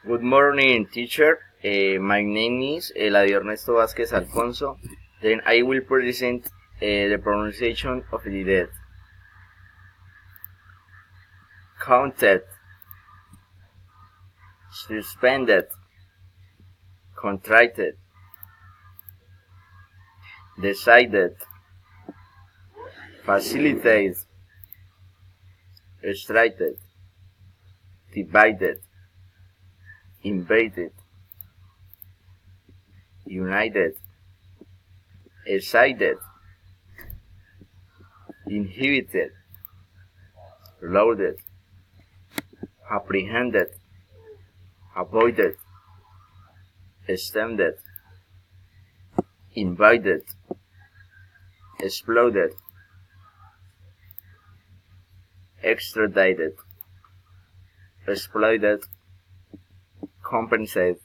Good morning, teacher. My name is Eladio Ernesto Vázquez Alfonso. Then I will present the pronunciation of the dead. Counted, suspended, contracted, decided, facilitated, extracted, divided, invaded, united, excited, inhibited, loaded, apprehended, avoided, extended, invited, exploded, extradited, exploited, compensated,